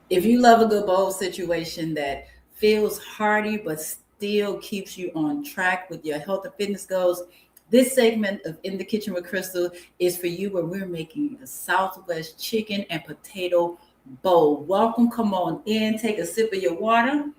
If you love a good bowl situation that feels hearty but still keeps you on track with your health and fitness goals, this segment of In the Kitchen with Crystal is for you, where we're making a Southwest chicken and potato bowl. Welcome, come on in, take a sip of your water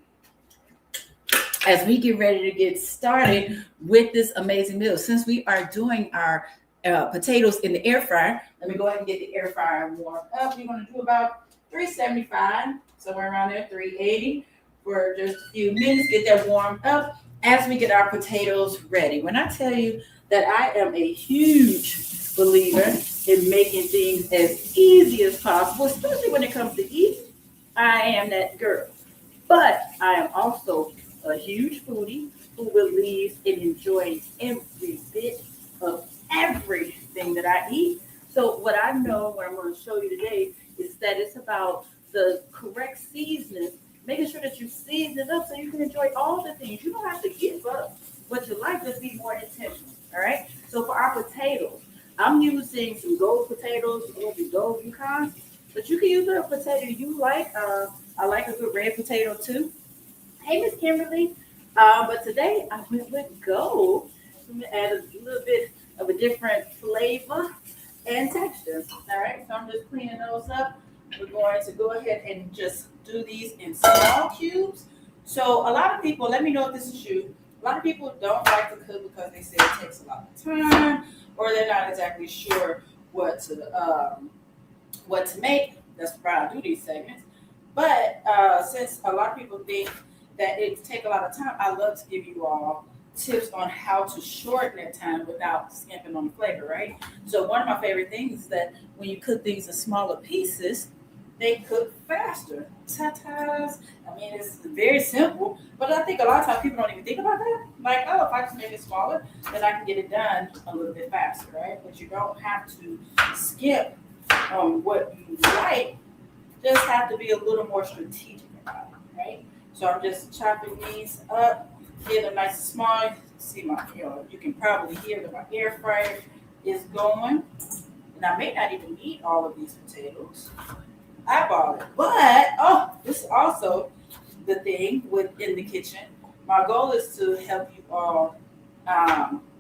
as we get ready to get started with this amazing meal. Since we are doing our potatoes in the air fryer, let me go ahead and get the air fryer warmed up. We're going to do about 375, somewhere around there, 380 for just a few minutes. Get that warmed up as we get our potatoes ready. When I tell you that I am a huge believer in making things as easy as possible, especially when it comes to eating, I am that girl. But I am also a huge foodie who believes in enjoying every bit of everything that I eat. So what I know, what I'm going to show you today, is that it's about the correct seasoning, making sure that you season it up so you can enjoy all the things. You don't have to give up what you like, just be more intentional. All right. So for our potatoes, I'm using some gold potatoes, the gold Yukon, but you can use a potato you like. I like a good red potato too. Hey, Miss Kimberly. But today I went with gold. I'm gonna add a little bit of a different flavor and texture. All right, so I'm just cleaning those up. We're going to go ahead and just do these in small cubes. So a lot of people, let me know if this is you. A lot of people don't like to cook because they say it takes a lot of time, or they're not exactly sure what to make. That's why I do these segments. But since a lot of people think that it take a lot of time, I love to give you all tips on how to shorten that time without skimping on the flavor, right? So one of my favorite things is that when you cook things in smaller pieces, they cook faster. Ta-tas. I mean, it's very simple, but I think a lot of times people don't even think about that. Like, oh, if I just make it smaller, then I can get it done a little bit faster, right? But you don't have to skip on what you like, just have to be a little more strategic about it, right? So I'm just chopping these up, get them nice and small. See my, you can probably hear that my air fryer is going, and I may not even eat all of these potatoes. I bought it, but oh, this is also the thing within the kitchen. My goal is to help you all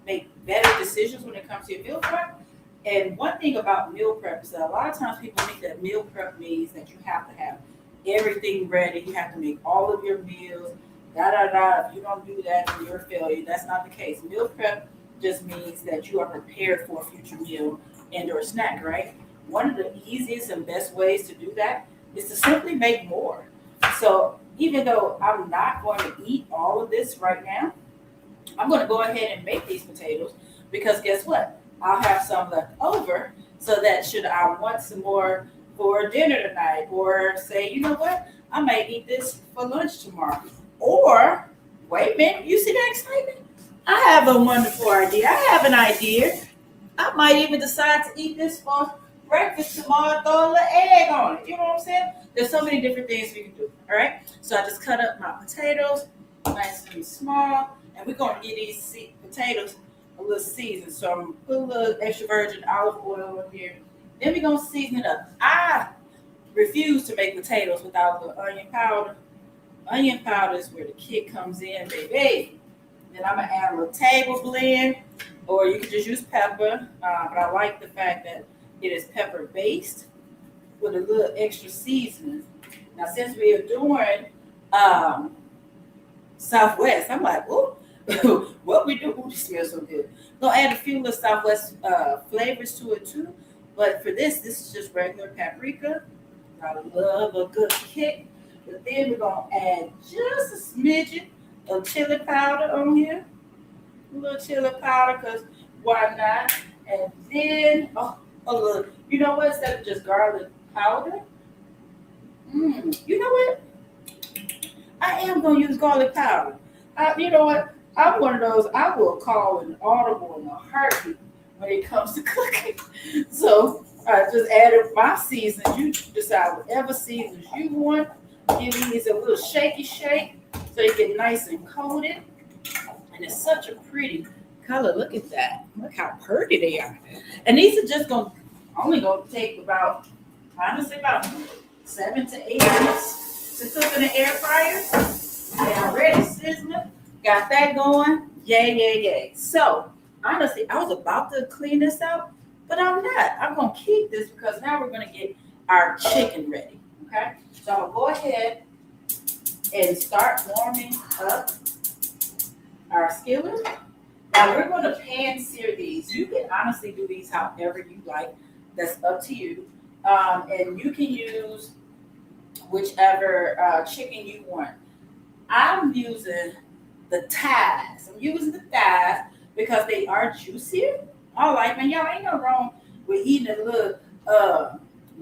make better decisions when it comes to your meal prep. And one thing about meal prep is that a lot of times people think that meal prep means that you have to have everything ready. You have to make all of your meals. Da da da. If you don't do that, then you're a failure. That's not the case. Meal prep just means that you are prepared for a future meal and or snack, right? One of the easiest and best ways to do that is to simply make more. So even though I'm not going to eat all of this right now, I'm going to go ahead and make these potatoes because guess what? I'll have some left over so that should I want some more for dinner tonight, or say, you know what, I might eat this for lunch tomorrow. Or, wait a minute, you see that excitement? I have a wonderful idea. I have an idea. I might even decide to eat this for breakfast tomorrow, throw a little egg on it. You know what I'm saying? There's so many different things we can do. All right. So I just cut up my potatoes, nice and small, and we're gonna get these potatoes a little seasoned. So I'm gonna put a little extra virgin olive oil in here. Then we're gonna season it up. I refuse to make potatoes without the onion powder. Onion powder is where the kick comes in, baby. Then I'm gonna add a little table blend, or you can just use pepper. But I like the fact that it is pepper based with a little extra seasoning. Now, since we are doing um, Southwest, I'm like, oh, what we do? Ooh, this smells so good. Gonna add a few little Southwest flavors to it too. But for this is just regular paprika. I love a good kick. But then we're gonna add just a smidgen of chili powder on here. A little chili powder, cause why not? And then a little. You know what? Instead of just garlic powder, you know what? I am gonna use garlic powder. You know what? I'm one of those. I will call an audible in a heartbeat when it comes to cooking. So I just added my seasons. You decide whatever seasons you want. Give these a little shaky shake so they get nice and coated. And it's such a pretty color. Look at that. Look how pretty they are. And these are just only gonna take about, honestly, about 7 to 8 minutes to cook in the air fryer. And already sizzling. Got that going. Yay, yay, yay. So, honestly, I was about to clean this out, but I'm not. I'm going to keep this because now we're going to get our chicken ready. Okay? So, I'm going to go ahead and start warming up our skillet. Now, we're going to pan sear these. You can honestly do these however you like. That's up to you. And you can use whichever chicken you want. I'm using the thighs. I'm using the thighs because they are juicier. All right, man, y'all ain't no wrong with eating a little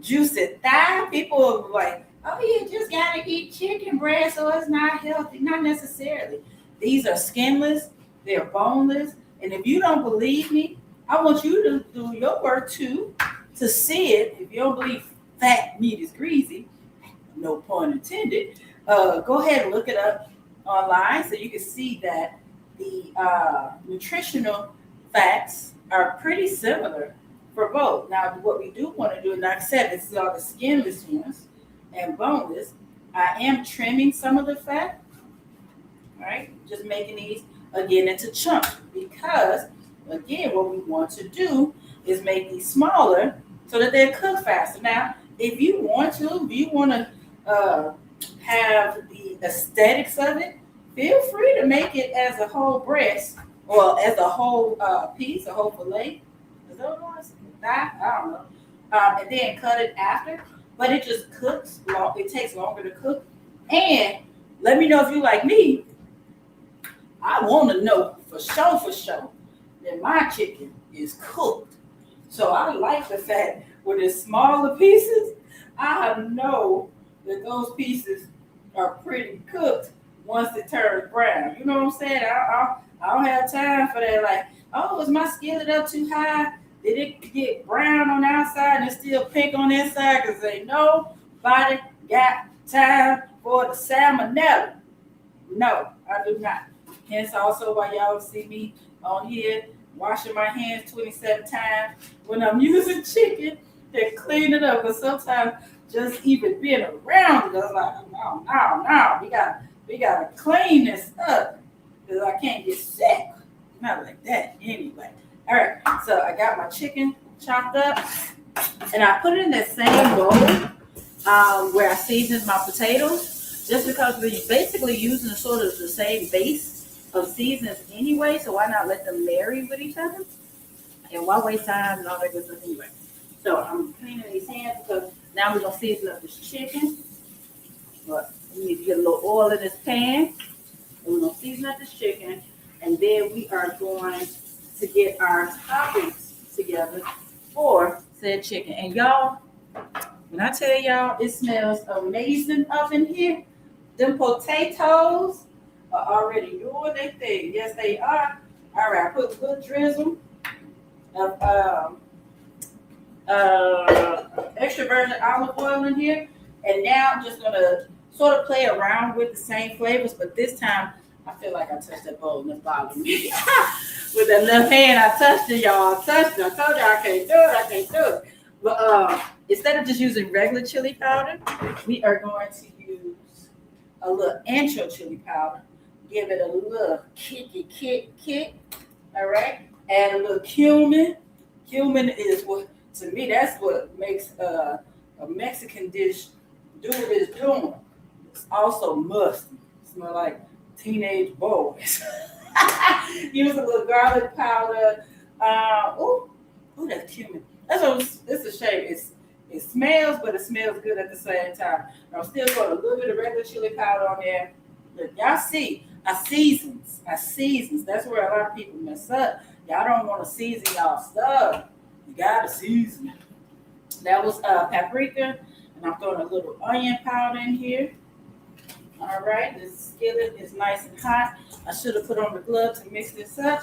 juicy thigh. People are like, oh, you just gotta eat chicken breast, so it's not healthy. Not necessarily. These are skinless, they're boneless, and if you don't believe me, I want you to do your work too to see it. If you don't believe fat meat is greasy, no pun intended. Go ahead and look it up online so you can see that the nutritional facts are pretty similar for both. Now, what we do want to do, and like I said, this is all the skinless ones and boneless. I am trimming some of the fat, right? Just making these again into chunks because, again, what we want to do is make these smaller so that they're cooked faster. Now, if you want to have the aesthetics of it, feel free to make it as a whole breast or as a whole piece, a whole fillet. Is that what it was? I don't know. And then cut it after, but it just cooks long. It takes longer to cook. And let me know if you like me. I want to know for sure that my chicken is cooked. So I like the fact with the smaller pieces, I know that those pieces are pretty cooked once it turns brown. You know what I'm saying? I don't have time for that. Like, oh, is my skillet up too high? Did it get brown on the outside and it's still pink on the inside? Because ain't nobody got time for the salmonella. No, I do not. Hence also why y'all see me on here washing my hands 27 times when I'm using chicken and clean it up. Because sometimes just even being around it, I was like, no, we gotta clean this up because I can't get sick. Not like that anyway. All right, so I got my chicken chopped up and I put it in that same bowl where I seasoned my potatoes, just because we're basically using sort of the same base of seasonings anyway, so why not let them marry with each other? And why waste time and all that good stuff anyway? So I'm cleaning these hands because now we're gonna season up this chicken. But we need to get a little oil in this pan. And we're gonna season up this chicken, and then we are going to get our toppings together for said chicken. And y'all, when I tell y'all it smells amazing up in here, them potatoes are already doing their thing. Yes, they are. All right, I put a good drizzle of extra virgin olive oil in here. And now I'm just gonna sort of play around with the same flavors, but this time I feel like I touched that bowl and it bothered me. With that left hand, I touched it, y'all. I touched it. I told y'all I can't do it. But instead of just using regular chili powder, we are going to use a little ancho chili powder. Give it a little kick. All right. Add a little cumin. Cumin is what, to me, that's what makes a Mexican dish do what it's doing. It's also musty. Smell like teenage boys. Use a little garlic powder. That's cumin. It's a shame. It smells, but it smells good at the same time. I'm still putting a little bit of regular chili powder on there. But y'all see, I seasons. That's where a lot of people mess up. Y'all don't want to season y'all stuff. You gotta season it. That was paprika, and I'm throwing a little onion powder in here. All right, this skillet is nice and hot. I should have put on the glove to mix this up,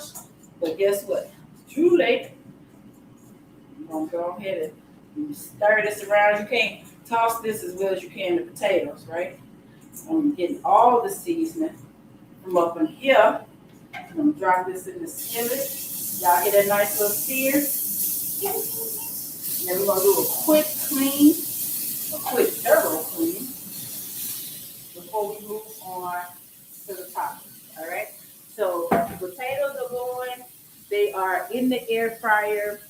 but guess what? Too late. I'm gonna go ahead and stir this around. You can't toss this as well as you can the potatoes, right? I'm getting all the seasoning from up in here. I'm gonna drop this in the skillet. Y'all hear that nice little sear? And then we're gonna do a quick clean, a quick thorough on to the toppings. All right. So the potatoes are going. They are in the air fryer.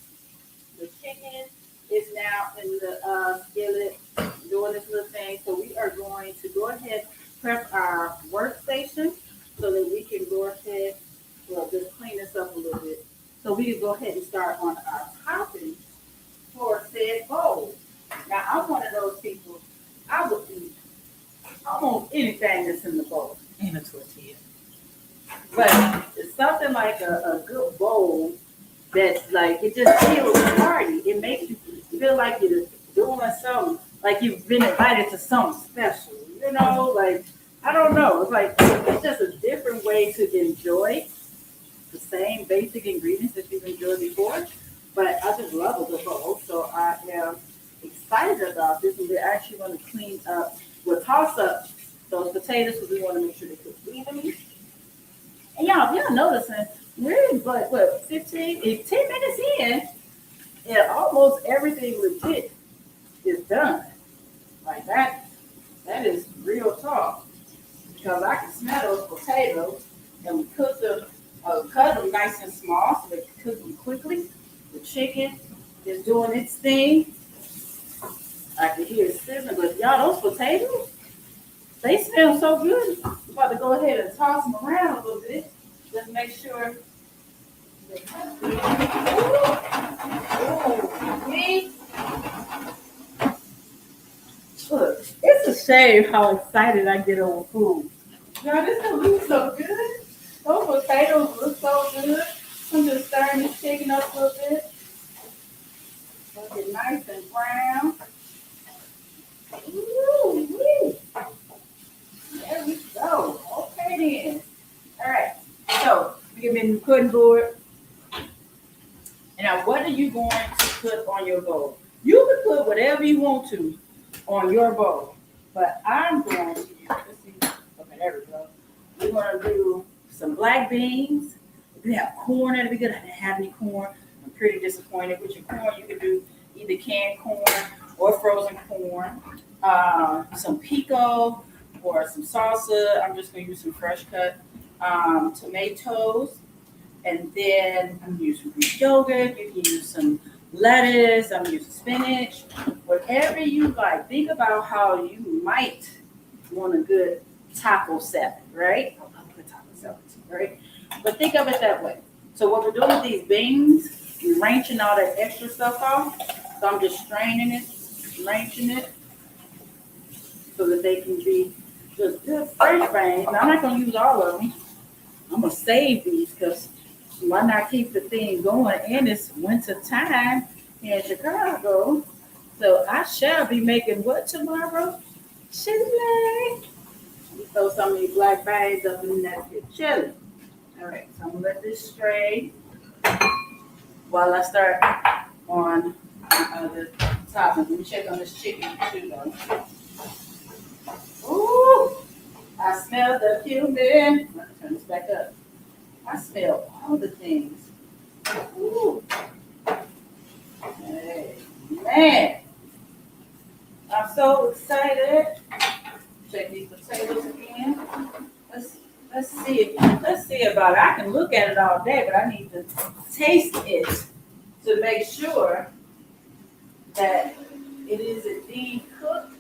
The chicken is now in the skillet doing this little thing. So we are going to go ahead prep our workstation so that we can go ahead, well, just clean this up a little bit. So we can go ahead and start on our toppings for said bowl. Now I'm one of those people. I would eat almost anything that's in the bowl. And a tortilla. But it's something like a good bowl that's like, it just feels hearty. It makes you feel like you're doing something, like you've been invited to something special. You know, like, I don't know. It's like, it's just a different way to enjoy the same basic ingredients that you've enjoyed before. But I just love a good bowl. So I am excited about this. And we're actually going to clean up, we'll toss up those potatoes because we want to make sure they cook evenly. And y'all noticing, we're like, what, 10 minutes in, and almost everything legit is done. Like that is real talk. Because I can smell those potatoes, and we cook them, cut them nice and small so they can cook them quickly. The chicken is doing its thing. I can hear it sizzling, but y'all, those potatoes, they smell so good. I'm about to go ahead and toss them around a little bit. Just make sure they have good. Look, it's a shame how excited I get over food. Y'all, this gonna look so good. Those potatoes look so good. I'm just stirring this chicken up a little bit. Make it nice and brown. Ooh, there we go. Okay then. All right. So we get in the cutting board. And now, what are you going to put on your bowl? You can put whatever you want to on your bowl, but I'm going to use. Let's see. Okay, there we go. We're going to do some black beans. If you have corn, that'd be good. I didn't have any corn. I'm pretty disappointed with your corn. You can do either canned corn or frozen corn. Some pico or some salsa. I'm just going to use some fresh cut tomatoes. And then I'm using Greek yogurt. You can use some lettuce. I'm using spinach. Whatever you like. Think about how you might want a good taco salad, right? I love good taco salad, right? But think of it that way. So what we're doing with these beans, we're wrenching all that extra stuff off. So I'm just straining it, wrenching it, so that they can be just good fresh beans. Now, I'm not going to use all of them. I'm going to save these because why not keep the thing going? And it's winter time here in Chicago. So I shall be making what tomorrow? Chili. Throw some of these black beans up in that chili. All right, so I'm going to let this strain while I start on the toppings. Let me check on this chicken too, though. Ooh, I smell the cumin. Let me turn this back up. I smell all the things. Ooh. Hey, man. I'm so excited. Check these potatoes again. Let's see about it. I can look at it all day, but I need to taste it to make sure that it is indeed cooked.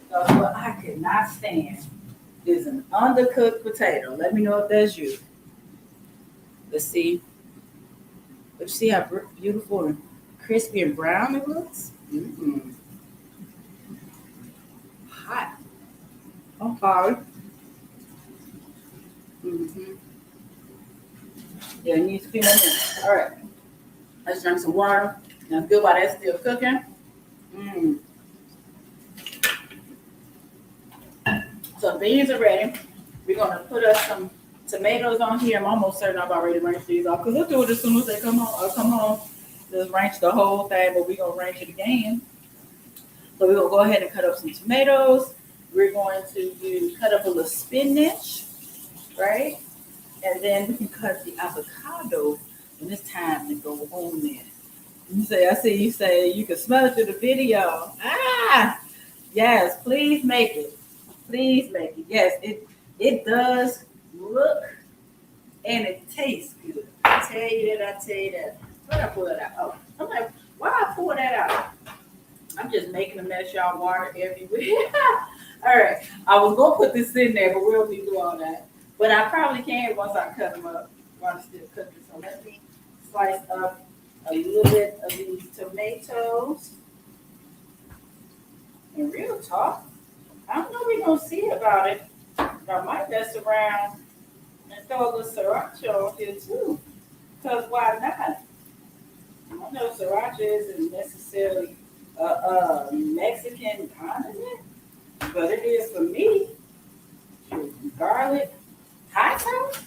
Because what I cannot stand is an undercooked potato. Let me know if that's you. Let's see. Let's see how beautiful and crispy and brown it looks. Mm-hmm. Hot. I'm sorry. Mm-hmm. Yeah, it needs a few more minutes. All right. Let's drink some water. Now, good while that's still cooking. So beans are ready. We're going to put us some tomatoes on here. I'm almost certain I've already wrenched these off because we'll do it as soon as they come home. I'll come home, just wrench the whole thing, but we're going to wrench it again. So we're going to go ahead and cut up some tomatoes. We're going to cut up a little spinach, right? And then we can cut the avocado when it's time to go on there. I see you say you can smell it through the video. Yes, please make it. Please make it. Yes, It does look and it tastes good. I tell you that. I tell you that. Why I pull it out? Oh, I'm like, why I pull that out? I'm just making a mess, y'all. Water everywhere. All right. I was gonna put this in there, but we don't need to do all that. But I probably can once I cut them up while I'm still cooking. So let me slice up a little bit of these tomatoes. And real talk, I don't know if we're gonna see about it. I might mess around and throw a little sriracha on here too. Cause why not? I know sriracha isn't necessarily a Mexican condiment, but it is for me. Garlic, hot sauce,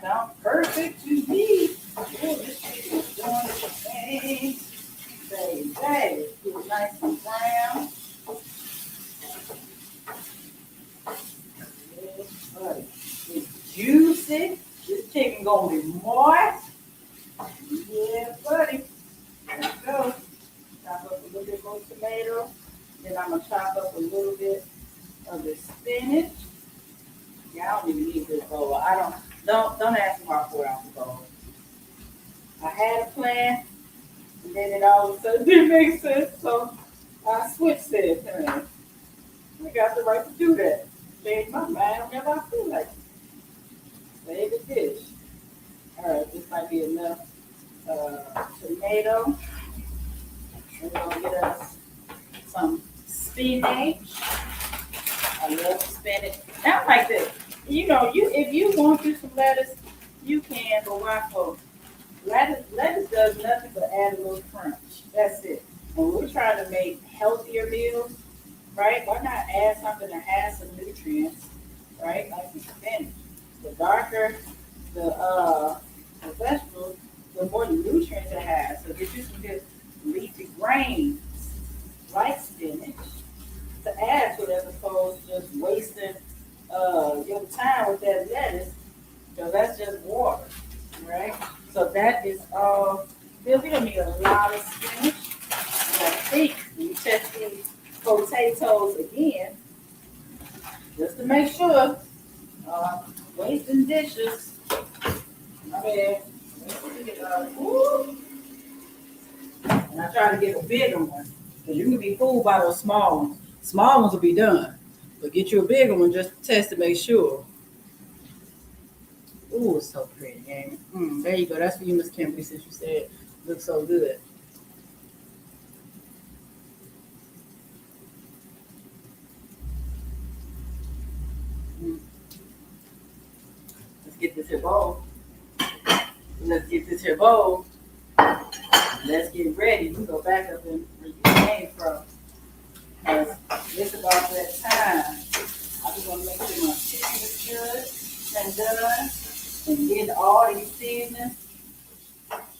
sounds perfect to me. Oh, this chicken is doing its thing. Baby, get it nice and brown. Yes, buddy. It's juicy. This chicken gonna be moist. Yeah, buddy. Let's go. Chop up a little bit more tomato. Then I'm gonna chop up a little bit of the spinach. Yeah, I don't even need this bowl. I don't ask me why I pour out the bowl. I had a plan, and then it all of a sudden didn't make sense, so I switched it. I got the right to do that. Change my mind whenever I feel like it. Save the dish. All right, this might be enough tomato. We're gonna get us some spinach. I love spinach. Not like this. You know, if you want to some lettuce, you can, but why for lettuce does nothing but add a little crunch. That's it. When we're trying to make healthier meals, right? Why not add something that has some nutrients, right? Like the spinach. The darker the vegetables, the more nutrients it has. So get you some good leafy greens like spinach to add to it as opposed to just wasting your time with that lettuce, because that's just water, right? So that is all. We don't need a lot of spinach. And I think when you test these potatoes again, just to make sure, wasting dishes. I mean, ooh. And I try to get a bigger one, because you can be fooled by those small ones. Small ones will be done, but get you a bigger one just to test to make sure. Ooh, it's so pretty, ain't it? There you go. That's for you, Miss Kimberly, since you said it looks so good. Mm. Let's get this here bowl. Let's get this here bowl. Let's get ready. You go back up and where you came from. Because it's about that time. I just want to make sure my chicken is good and done. And get all these seasonings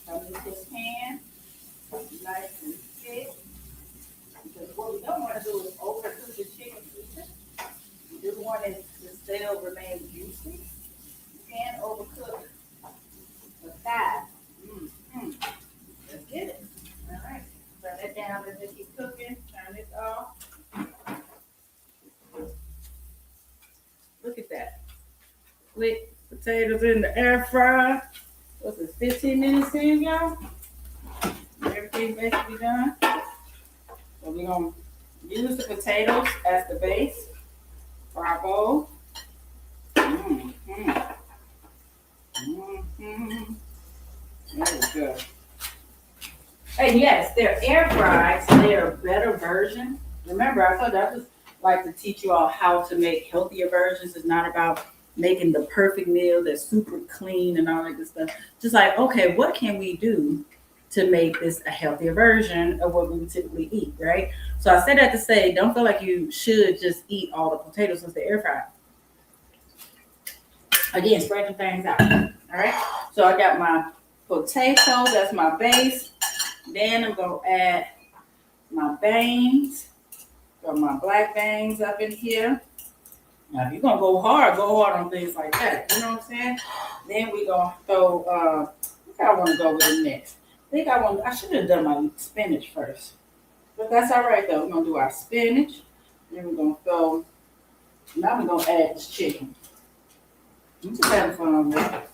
underneath this pan. Nice and thick. Because what we don't want to do is overcook the chicken pieces. We just want it to still remain juicy. You can't overcook the thigh. Mm-hmm. Let's get it. All right. Turn that down and just keep cooking. Turn this off. Look at that. Quick potatoes in the air fryer. What's this, 15 minutes in, y'all? Everything basically done. So we're going to use the potatoes as the base for our bowl. Mm-hmm. Mm-hmm. There we go. And yes, they're air fried, so they're a better version. Remember, I told you I just like to teach you all how to make healthier versions. It's not about making the perfect meal that's super clean and all that good stuff. Just like, okay, what can we do to make this a healthier version of what we would typically eat, right? So I said that to say, don't feel like you should just eat all the potatoes since they're air fried. Again, spreading things out. All right. So I got my potatoes, that's my base. Then I'm gonna add my beans. Got my black beans up in here. Now, if you're gonna go hard on things like that. You know what I'm saying? Then we're gonna throw. What I want to go with next? I should have done my spinach first, but that's all right though. We're gonna do our spinach. Then we're gonna throw Now we're gonna add this chicken. I'm just having fun with it.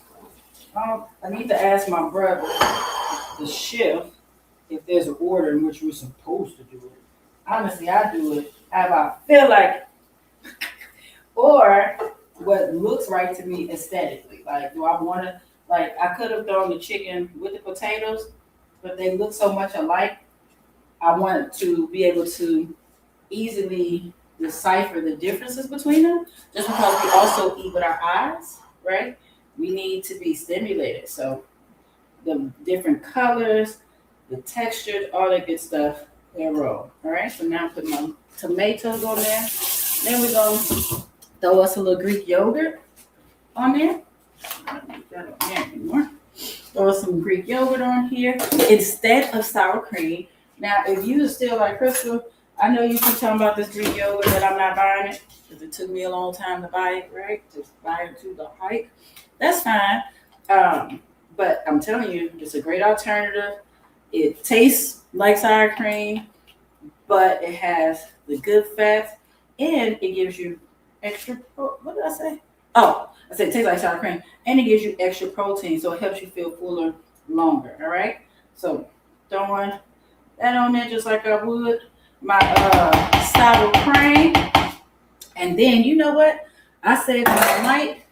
I need to ask my brother, the chef, if there's an order in which we're supposed to do it. Honestly, I do it how I feel like, or what looks right to me aesthetically. Like, do I want to? Like, I could have thrown the chicken with the potatoes, but they look so much alike. I want to be able to easily decipher the differences between them, just because we also eat with our eyes, right? We need to be stimulated. So the different colors, the textures, all that good stuff, they roll. All right, so now put my tomatoes on there. Then we're going to throw us a little Greek yogurt on there. I don't need that on there anymore. Throw some Greek yogurt on here instead of sour cream. Now, if you are still like Crystal, I know you keep talking about this Greek yogurt, but I'm not buying it because it took me a long time to buy it, right? Just buy it to the hike. That's fine. But I'm telling you, it's a great alternative. It tastes like sour cream, but it has the good fats, and it gives you extra. What did I say? Oh, I said it tastes like sour cream, and it gives you extra protein, so it helps you feel fuller longer. All right. So throwing that on there just like I would my sour cream, and then you know what? I said that I might,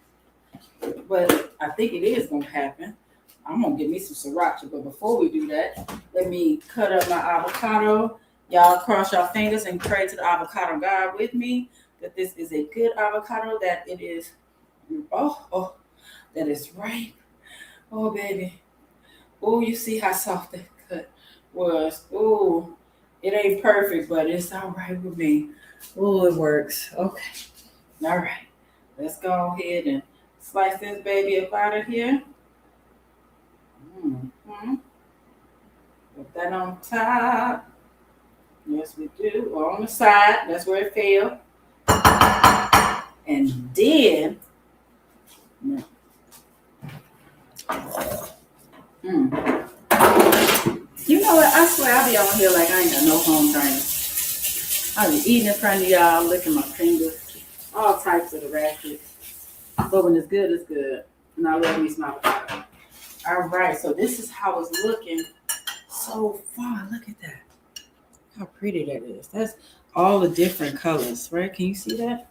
but I think it is gonna happen. I'm gonna get me some sriracha, but before we do that, let me cut up my avocado. Y'all cross your fingers and pray to the avocado God with me that this is a good avocado, that it is, that is ripe. Oh, baby. Oh, you see how soft that cut was. Oh, it ain't perfect, but it's all right with me. Oh, it works. Okay. All right. Let's go ahead and slice this baby up out of here. Mm-hmm. Put that on top. Yes, we do. Or on the side. That's where it fell. And then, you know what? I swear I be on here like I ain't got no home training. I be eating in front of y'all, licking my fingers, all types of the ratchet. But when it's good, it's good. And I love me some avocado. All right, so this is how it's looking so far. Look at that. How pretty that is. That's all the different colors, right? Can you see that?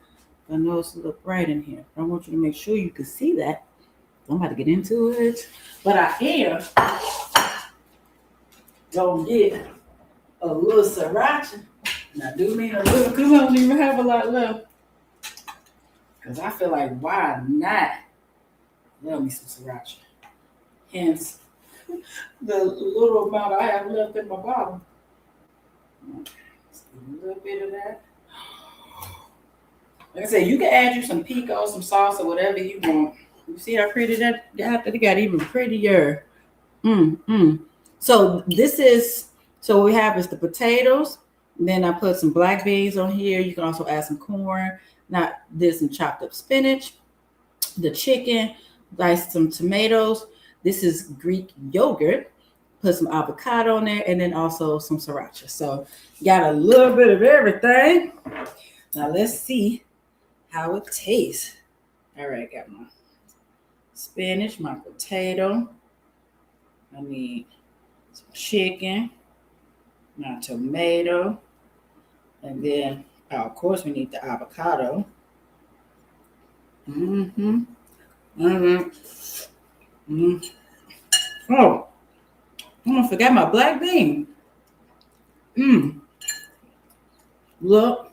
I know it's a little bright in here. I want you to make sure you can see that. I'm about to get into it. But I am gonna get a little sriracha. And I do mean a little because I don't even have a lot left. Because I feel like, why not? Love me some sriracha. Hence, the little amount I have left in my bottle. Let's do a little bit of that. Like I said, you can add you some pico, some sauce, or whatever you want. You see how pretty that got? It got even prettier. So so what we have is the potatoes. And then I put some black beans on here. You can also add some corn. Not this, some chopped up spinach. The chicken, diced some tomatoes. This is Greek yogurt. Put some avocado on there, and then also some sriracha. So got a little bit of everything. Now let's see how it tastes. All right, got my spinach, my potato. I need some chicken, my tomato, and then of course we need the avocado. Oh, I forgot my black bean. Look.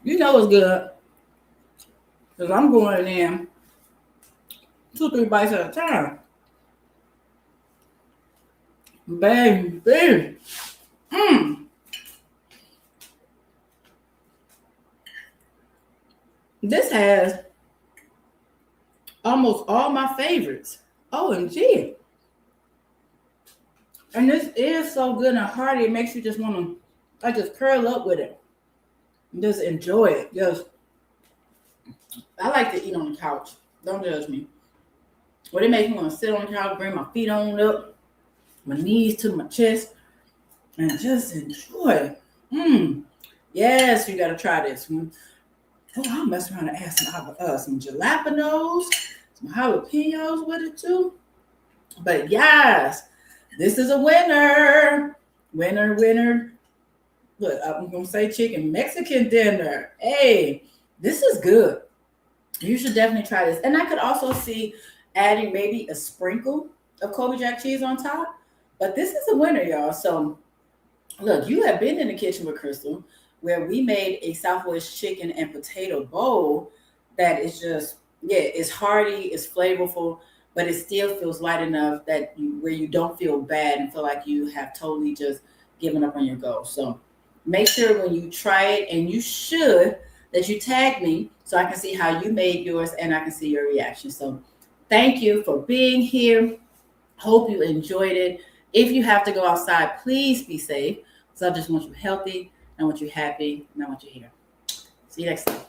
You know it's good. Because I'm going in 2-3 bites at a time. Baby. This has almost all my favorites. OMG. And this is so good and hearty. It makes you just want to just curl up with it. Just enjoy it. I like to eat on the couch. Don't judge me. But it makes me want to sit on the couch, bring my feet on up, my knees to my chest, and just enjoy. Yes, you got to try this. Oh, I'll mess around and add some jalapenos, some jalapenos with it too. But yes, this is a winner. Winner, winner. Look, I'm going to say chicken Mexican dinner. Hey, this is good. You should definitely try this. And I could also see adding maybe a sprinkle of Kobe Jack cheese on top. But this is a winner, y'all. So look, you have been in the kitchen with Crystal where we made a Southwest chicken and potato bowl that is just, yeah, it's hearty, it's flavorful, but it still feels light enough that where you don't feel bad and feel like you have totally just given up on your goal. So make sure when you try it, and you should, that you tag me so I can see how you made yours and I can see your reaction. So thank you for being here. Hope you enjoyed it. If you have to go outside, please be safe. So I just want you healthy, I want you happy, and I want you here. See you next time.